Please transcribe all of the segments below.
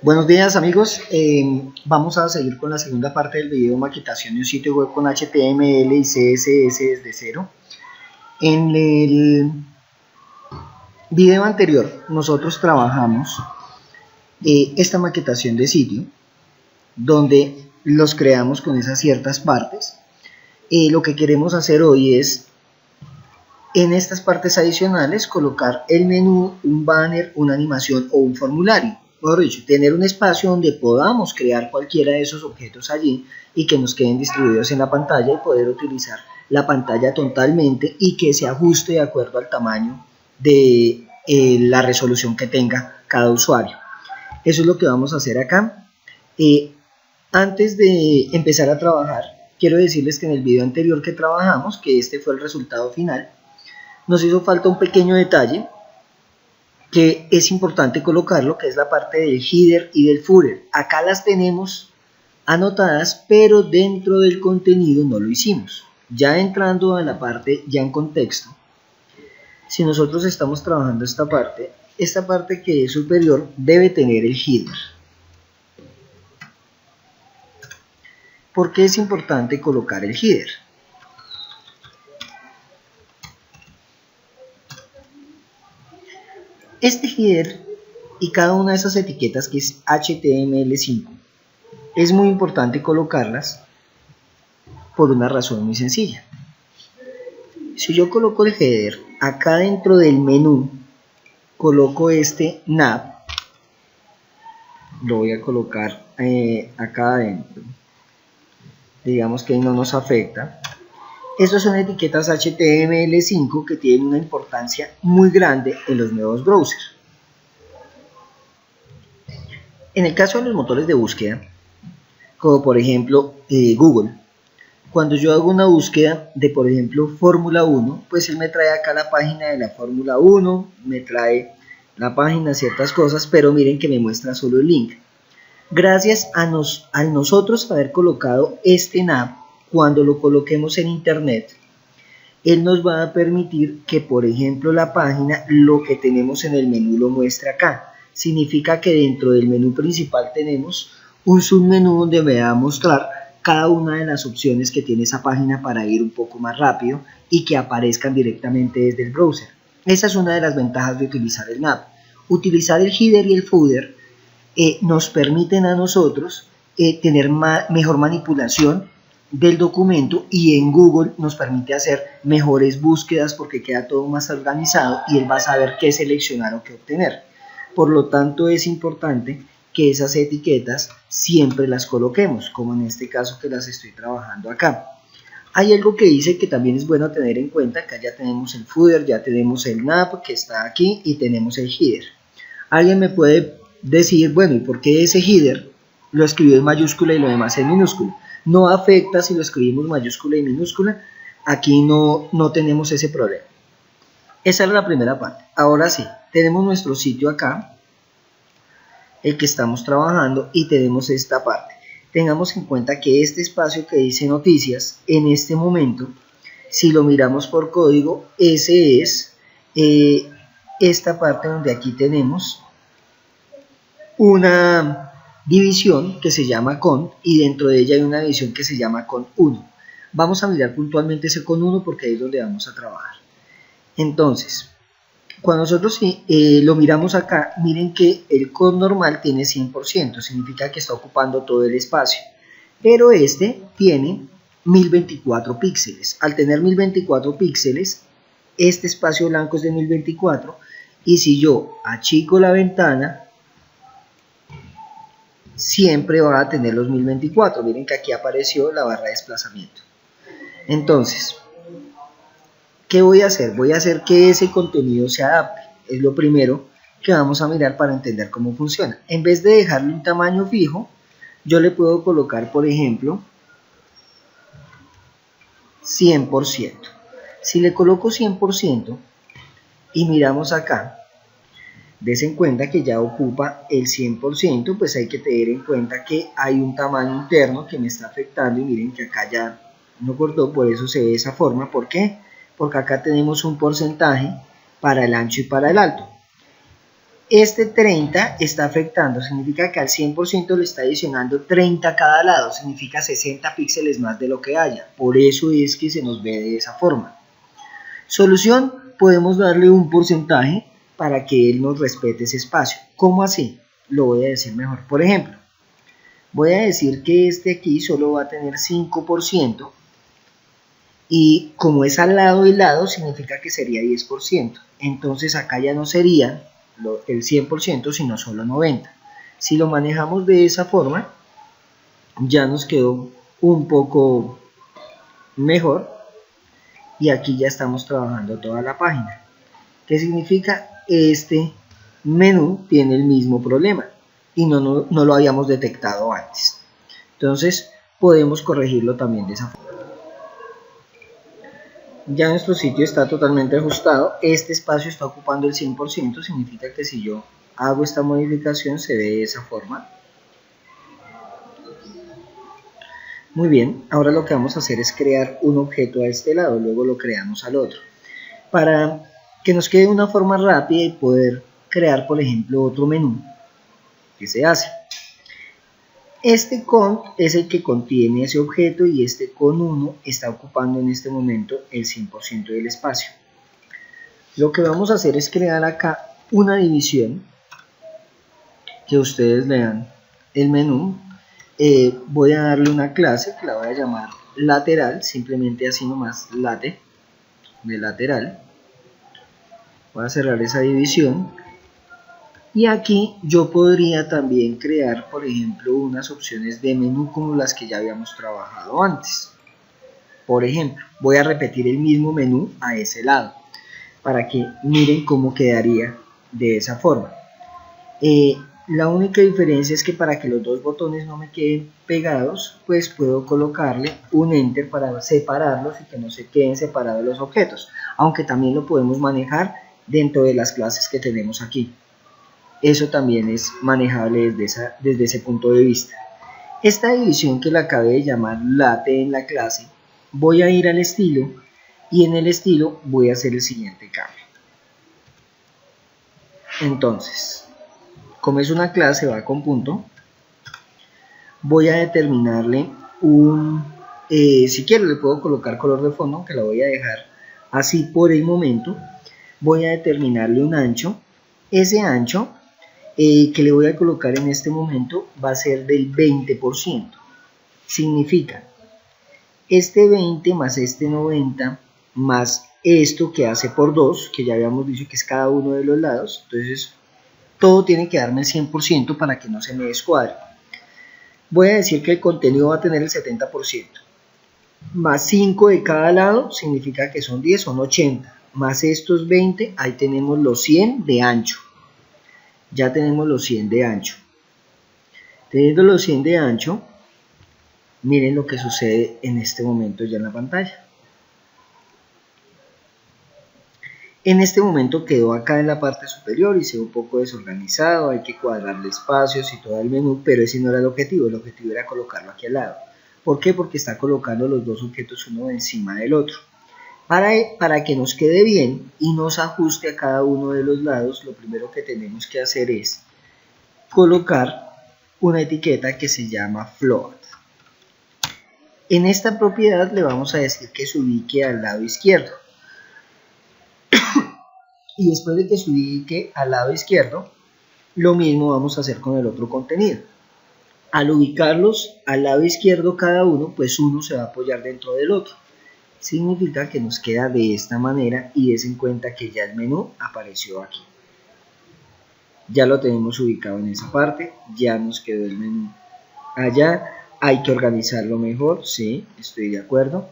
Buenos días amigos, vamos a seguir con la segunda parte del video maquetación de un sitio web con HTML y CSS desde cero. En el video anterior nosotros trabajamos esta maquetación de sitio donde los creamos con esas ciertas partes. Lo que queremos hacer hoy es en estas partes adicionales colocar el menú, un banner, una animación o un formulario. Mejor dicho, tener un espacio donde podamos crear cualquiera de esos objetos allí y que nos queden distribuidos en la pantalla y poder utilizar la pantalla totalmente y que se ajuste de acuerdo al tamaño de la resolución que tenga cada usuario. Eso es lo que vamos a hacer acá. Antes de empezar a trabajar, quiero decirles que en el video anterior que trabajamos, que este fue el resultado final, nos hizo falta un pequeño detalle que es importante colocarlo, que es la parte del header y del footer. Acá las tenemos anotadas, pero dentro del contenido no lo hicimos. Ya entrando a la parte ya en contexto, si nosotros estamos trabajando esta parte que es superior debe tener el header. ¿Por qué es importante colocar el header? Este header y cada una de esas etiquetas que es HTML5 es muy importante colocarlas por una razón muy sencilla. Si yo coloco el header acá dentro del menú, coloco este nav, lo voy a colocar acá adentro, digamos que no nos afecta. Estas son etiquetas HTML5 que tienen una importancia muy grande en los nuevos browsers. En el caso de los motores de búsqueda, como por ejemplo Google, cuando yo hago una búsqueda de por ejemplo Fórmula 1, pues él me trae acá la página de la Fórmula 1, me trae la página, ciertas cosas, pero miren que me muestra solo el link. Gracias a nosotros haber colocado este nav, cuando lo coloquemos en internet, él nos va a permitir que por ejemplo la página, lo que tenemos en el menú lo muestre acá. Significa que dentro del menú principal tenemos un submenú donde me va a mostrar cada una de las opciones que tiene esa página para ir un poco más rápido y que aparezcan directamente desde el browser. Esa es una de las ventajas de utilizar el nav. Utilizar el header y el footer nos permiten a nosotros tener mejor manipulación del documento, y en Google nos permite hacer mejores búsquedas porque queda todo más organizado y él va a saber qué seleccionar o qué obtener. Por lo tanto es importante que esas etiquetas siempre las coloquemos, como en este caso que las estoy trabajando acá. Hay algo que dice que también es bueno tener en cuenta, que ya tenemos el footer, ya tenemos el nav que está aquí y tenemos el header. Alguien me puede decir, bueno, ¿y por qué ese header lo escribió en mayúscula y lo demás en minúscula? No afecta si lo escribimos mayúscula y minúscula, aquí no tenemos ese problema. Esa es la primera parte. Ahora sí, tenemos nuestro sitio acá, el que estamos trabajando, y tenemos esta parte. Tengamos en cuenta que este espacio que dice noticias, en este momento, si lo miramos por código, ese es esta parte donde aquí tenemos una división que se llama con, y dentro de ella hay una división que se llama con 1. Vamos a mirar puntualmente ese con 1 porque ahí es donde vamos a trabajar. Entonces, cuando nosotros lo miramos acá, miren que el con normal tiene 100%, significa que está ocupando todo el espacio, pero este tiene 1024 píxeles. Al tener 1024 píxeles, este espacio blanco es de 1024, y si yo achico la ventana, siempre va a tener los 1024. Miren que aquí apareció la barra de desplazamiento. Entonces, ¿qué voy a hacer? Voy a hacer que ese contenido se adapte. Es lo primero que vamos a mirar para entender cómo funciona. En vez de dejarle un tamaño fijo, yo le puedo colocar, por ejemplo, 100%. Si le coloco 100% y miramos acá, des en cuenta que ya ocupa el 100%, pues hay que tener en cuenta que hay un tamaño interno que me está afectando, y miren que acá ya no cortó, por eso se ve de esa forma. ¿Por qué? Porque acá tenemos un porcentaje para el ancho y para el alto. Este 30 está afectando, significa que al 100% le está adicionando 30 a cada lado, significa 60 píxeles más de lo que haya. Por eso es que se nos ve de esa forma. Solución, podemos darle un porcentaje para que él nos respete ese espacio. ¿Cómo así? Lo voy a decir mejor. Por ejemplo, voy a decir que este aquí solo va a tener 5%. Y como es al lado y lado, significa que sería 10%. Entonces acá ya no sería el 100%, sino solo 90%. Si lo manejamos de esa forma, ya nos quedó un poco mejor. Y aquí ya estamos trabajando toda la página. ¿Qué significa? Este menú tiene el mismo problema y no lo habíamos detectado antes. Entonces podemos corregirlo también de esa forma. Ya nuestro sitio está totalmente ajustado. Este espacio está ocupando el 100%, significa que si yo hago esta modificación se ve de esa forma. Muy bien, ahora lo que vamos a hacer es crear un objeto a este lado, luego lo creamos al otro. Para que nos quede una forma rápida y poder crear, por ejemplo, otro menú, ¿qué se hace? Este cont es el que contiene ese objeto y este con 1 está ocupando en este momento el 100% del espacio. Lo que vamos a hacer es crear acá una división que ustedes lean el menú. Voy a darle una clase que la voy a llamar lateral, simplemente así nomás, late, de lateral. Voy a cerrar esa división. Y aquí yo podría también crear, por ejemplo, unas opciones de menú como las que ya habíamos trabajado antes. Por ejemplo, voy a repetir el mismo menú a ese lado, para que miren cómo quedaría de esa forma. La única diferencia es que para que los dos botones no me queden pegados, pues puedo colocarle un enter para separarlos y que no se queden separados los objetos, aunque también lo podemos manejar dentro de las clases que tenemos aquí. Eso también es manejable desde ese punto de vista. Esta división que la acabé de llamar late en la clase, voy a ir al estilo y en el estilo voy a hacer el siguiente cambio. Entonces, como es una clase, va con punto, voy a determinarle si quiero le puedo colocar color de fondo, que la voy a dejar así por el momento. Voy a determinarle un ancho. Ese ancho que le voy a colocar en este momento va a ser del 20%. Significa este 20 más este 90 más esto que hace por 2, que ya habíamos dicho que es cada uno de los lados. Entonces todo tiene que darme el 100% para que no se me descuadre. Voy a decir que el contenido va a tener el 70%. Más 5 de cada lado significa que son 10, son 80. Más estos 20, ahí tenemos los 100 de ancho. Ya tenemos los 100 de ancho. Teniendo los 100 de ancho, miren lo que sucede en este momento ya en la pantalla. En este momento quedó acá en la parte superior y se ve un poco desorganizado, hay que cuadrarle espacios y todo el menú, pero ese no era el objetivo era colocarlo aquí al lado. ¿Por qué? Porque está colocando los dos objetos uno encima del otro. Para que nos quede bien y nos ajuste a cada uno de los lados, lo primero que tenemos que hacer es colocar una etiqueta que se llama float. En esta propiedad le vamos a decir que se ubique al lado izquierdo. Y después de que se ubique al lado izquierdo, lo mismo vamos a hacer con el otro contenido. Al ubicarlos al lado izquierdo cada uno, pues uno se va a apoyar dentro del otro. Significa que nos queda de esta manera y des en cuenta que ya el menú apareció aquí. Ya lo tenemos ubicado en esa parte, ya nos quedó el menú allá. Hay que organizarlo mejor, sí, estoy de acuerdo.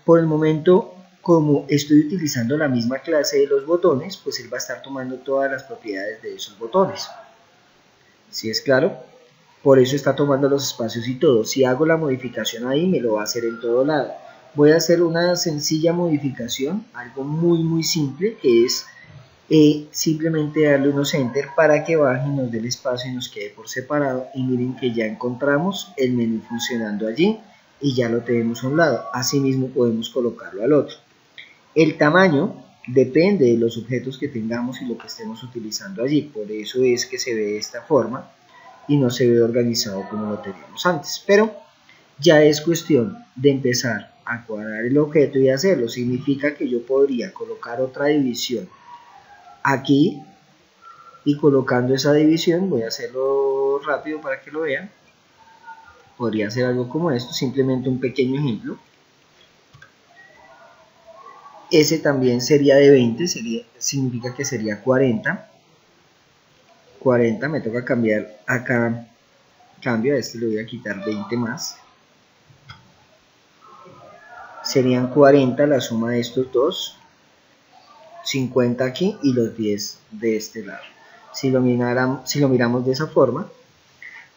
Por el momento, como estoy utilizando la misma clase de los botones, pues él va a estar tomando todas las propiedades de esos botones. ¿Sí es claro? Por eso está tomando los espacios y todo. Si hago la modificación ahí, me lo va a hacer en todo lado. Voy a hacer una sencilla modificación, algo muy simple, que es simplemente darle unos enter para que baje y nos dé el espacio y nos quede por separado. Y miren que ya encontramos el menú funcionando allí y ya lo tenemos a un lado. Asimismo podemos colocarlo al otro. El tamaño depende de los objetos que tengamos y lo que estemos utilizando allí. Por eso es que se ve de esta forma y no se ve organizado como lo teníamos antes. Pero ya es cuestión de empezar a cuadrar el objeto y hacerlo. Significa que yo podría colocar otra división aquí y colocando esa división, voy a hacerlo rápido para que lo vean. Podría hacer algo como esto, simplemente un pequeño ejemplo. Ese también sería de 20, significa que sería 40. 40, me toca cambiar acá, cambio a este, le voy a quitar 20 más. Serían 40 la suma de estos dos, 50 aquí y los 10 de este lado. Si lo miramos de esa forma,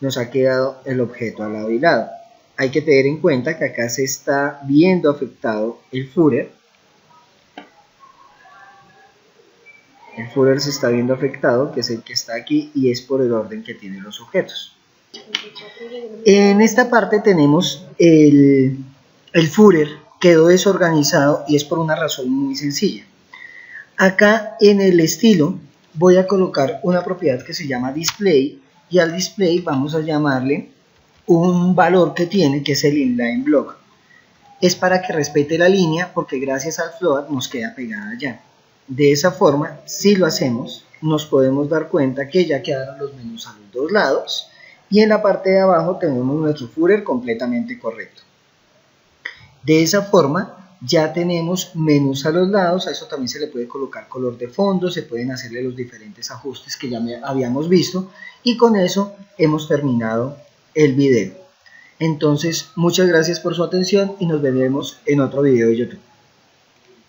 nos ha quedado el objeto al lado y lado. Hay que tener en cuenta que acá se está viendo afectado el footer. El footer se está viendo afectado, que es el que está aquí, y es por el orden que tienen los objetos. En esta parte tenemos el footer, quedó desorganizado y es por una razón muy sencilla. Acá en el estilo voy a colocar una propiedad que se llama display, y al display vamos a llamarle un valor que tiene, que es el inline block. Es para que respete la línea, porque gracias al float nos queda pegada allá. De esa forma, si lo hacemos, nos podemos dar cuenta que ya quedaron los menús a los dos lados y en la parte de abajo tenemos nuestro footer completamente correcto. De esa forma, ya tenemos menús a los lados. A eso también se le puede colocar color de fondo, se pueden hacerle los diferentes ajustes que ya habíamos visto, y con eso hemos terminado el video. Entonces, muchas gracias por su atención y nos veremos en otro video de YouTube.